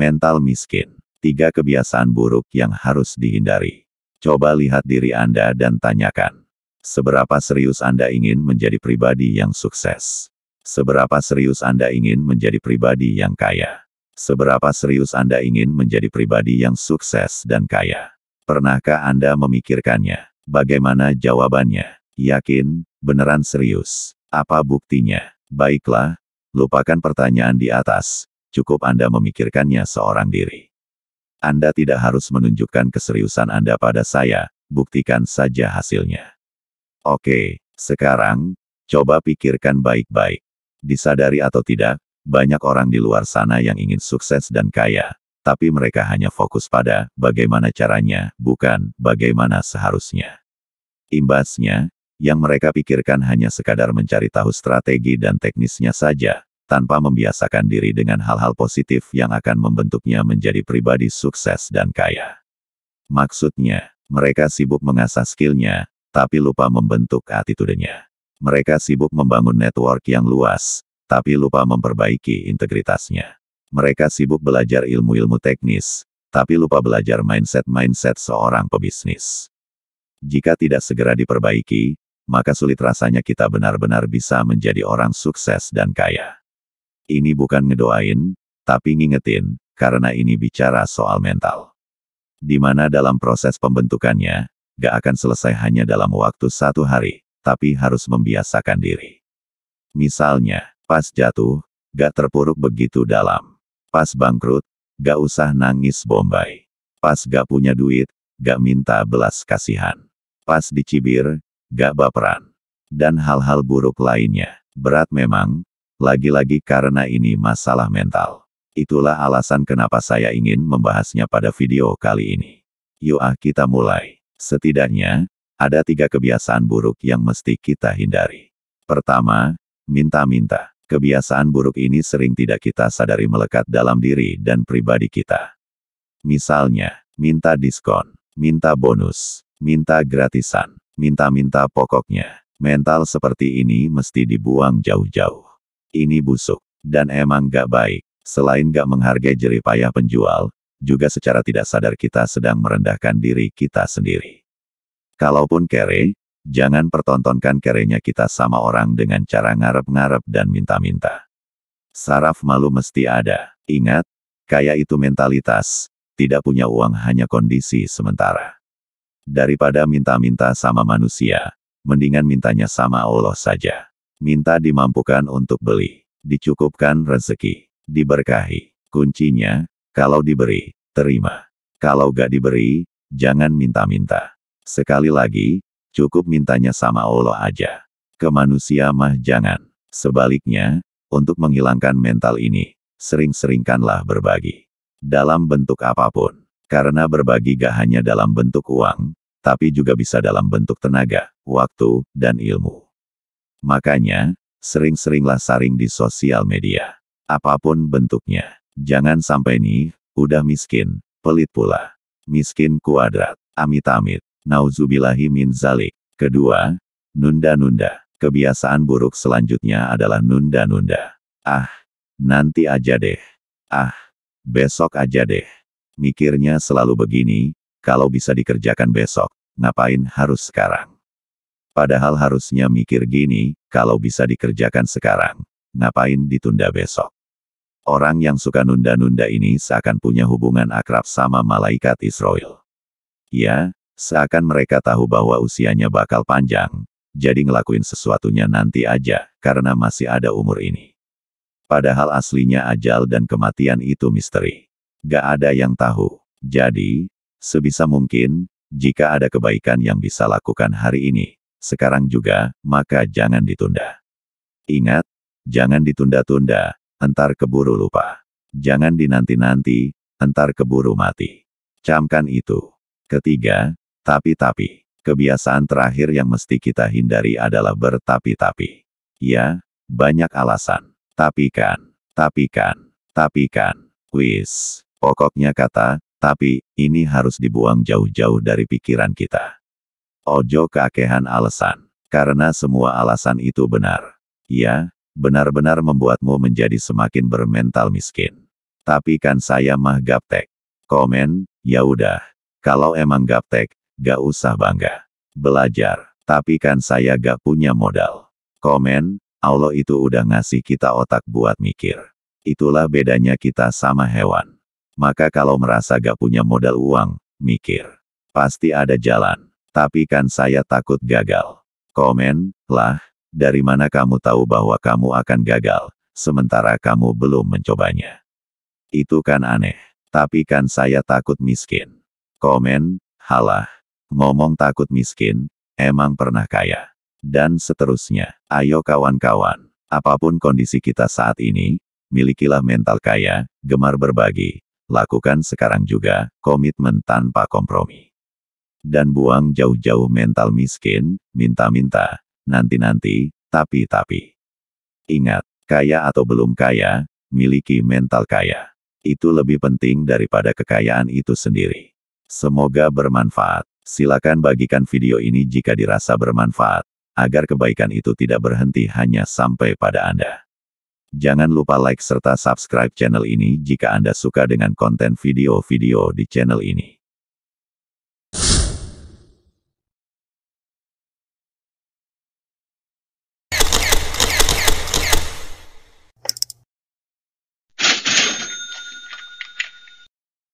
Mental miskin. 3 kebiasaan buruk yang harus dihindari. Coba lihat diri Anda dan tanyakan. Seberapa serius Anda ingin menjadi pribadi yang sukses? Seberapa serius Anda ingin menjadi pribadi yang kaya? Seberapa serius Anda ingin menjadi pribadi yang sukses dan kaya? Pernahkah Anda memikirkannya? Bagaimana jawabannya? Yakin? Beneran serius? Apa buktinya? Baiklah, lupakan pertanyaan di atas. Cukup Anda memikirkannya seorang diri. Anda tidak harus menunjukkan keseriusan Anda pada saya, buktikan saja hasilnya. Oke, sekarang, coba pikirkan baik-baik. Disadari atau tidak, banyak orang di luar sana yang ingin sukses dan kaya, tapi mereka hanya fokus pada bagaimana caranya, bukan bagaimana seharusnya. Imbasnya, yang mereka pikirkan hanya sekadar mencari tahu strategi dan teknisnya saja, tanpa membiasakan diri dengan hal-hal positif yang akan membentuknya menjadi pribadi sukses dan kaya. Maksudnya, mereka sibuk mengasah skillnya, tapi lupa membentuk attitude-nya. Mereka sibuk membangun network yang luas, tapi lupa memperbaiki integritasnya. Mereka sibuk belajar ilmu-ilmu teknis, tapi lupa belajar mindset-mindset seorang pebisnis. Jika tidak segera diperbaiki, maka sulit rasanya kita benar-benar bisa menjadi orang sukses dan kaya. Ini bukan ngedoain, tapi ngingetin, karena ini bicara soal mental. Di mana dalam proses pembentukannya, gak akan selesai hanya dalam waktu 1 hari, tapi harus membiasakan diri. Misalnya, pas jatuh, gak terpuruk begitu dalam. Pas bangkrut, gak usah nangis bombay. Pas gak punya duit, gak minta belas kasihan. Pas dicibir, gak baperan. Dan hal-hal buruk lainnya. Berat memang, lagi-lagi karena ini masalah mental. Itulah alasan kenapa saya ingin membahasnya pada video kali ini. Yuk kita mulai. Setidaknya, ada 3 kebiasaan buruk yang mesti kita hindari. Pertama, minta-minta. Kebiasaan buruk ini sering tidak kita sadari melekat dalam diri dan pribadi kita. Misalnya, minta diskon, minta bonus, minta gratisan, minta-minta pokoknya. Mental seperti ini mesti dibuang jauh-jauh. Ini busuk, dan emang gak baik. Selain gak menghargai jerih payah penjual, juga secara tidak sadar kita sedang merendahkan diri kita sendiri. Kalaupun kere, jangan pertontonkan kerenya kita sama orang dengan cara ngarep-ngarep dan minta-minta. Saraf malu mesti ada. Ingat, kaya itu mentalitas, tidak punya uang hanya kondisi sementara. Daripada minta-minta sama manusia, mendingan mintanya sama Allah saja. Minta dimampukan untuk beli, dicukupkan rezeki, diberkahi. Kuncinya, kalau diberi, terima. Kalau gak diberi, jangan minta-minta. Sekali lagi, cukup mintanya sama Allah aja. Ke manusia mah jangan. Sebaliknya, untuk menghilangkan mental ini, sering-seringkanlah berbagi. Dalam bentuk apapun. Karena berbagi gak hanya dalam bentuk uang, tapi juga bisa dalam bentuk tenaga, waktu, dan ilmu. Makanya, sering-seringlah saring di sosial media. Apapun bentuknya. Jangan sampai nih, udah miskin, pelit pula. Miskin kuadrat. Amit-amit. Nauzubillahi min zalik. Kedua, nunda-nunda. Kebiasaan buruk selanjutnya adalah nunda-nunda. Ah, nanti aja deh. Ah, besok aja deh. Mikirnya selalu begini, kalau bisa dikerjakan besok, ngapain harus sekarang? Padahal harusnya mikir gini, kalau bisa dikerjakan sekarang, ngapain ditunda besok? Orang yang suka nunda-nunda ini seakan punya hubungan akrab sama malaikat Israel. Ya, seakan mereka tahu bahwa usianya bakal panjang, jadi ngelakuin sesuatunya nanti aja, karena masih ada umur ini. Padahal aslinya ajal dan kematian itu misteri. Gak ada yang tahu. Jadi, sebisa mungkin, jika ada kebaikan yang bisa lakukan hari ini, sekarang juga, maka jangan ditunda. Ingat, jangan ditunda-tunda, entar keburu lupa. Jangan dinanti-nanti, entar keburu mati. Camkan itu. Ketiga, tapi-tapi. Kebiasaan terakhir yang mesti kita hindari adalah bertapi-tapi. Ya, banyak alasan. Tapi kan. Wis. Pokoknya kata, tapi, ini harus dibuang jauh-jauh dari pikiran kita. Ojo keakehan alasan. Karena semua alasan itu benar. Ya, benar-benar membuatmu menjadi semakin bermental miskin. Tapi kan saya mah gaptek. Komen, ya udah. Kalau emang gaptek, gak usah bangga. Belajar. Tapi kan saya gak punya modal. Komen, Allah itu udah ngasih kita otak buat mikir. Itulah bedanya kita sama hewan. Maka kalau merasa gak punya modal uang, mikir. Pasti ada jalan. Tapi kan saya takut gagal. Komen, lah, dari mana kamu tahu bahwa kamu akan gagal, sementara kamu belum mencobanya? Itu kan aneh. Tapi kan saya takut miskin. Komen, halah. Ngomong takut miskin, emang pernah kaya. Dan seterusnya. Ayo kawan-kawan, apapun kondisi kita saat ini, milikilah mental kaya, gemar berbagi. Lakukan sekarang juga, komitmen tanpa kompromi. Dan buang jauh-jauh mental miskin, minta-minta, nanti-nanti, tapi. Ingat, kaya atau belum kaya, miliki mental kaya. Itu lebih penting daripada kekayaan itu sendiri. Semoga bermanfaat. Silakan bagikan video ini jika dirasa bermanfaat, agar kebaikan itu tidak berhenti hanya sampai pada Anda. Jangan lupa like serta subscribe channel ini jika Anda suka dengan konten video-video di channel ini.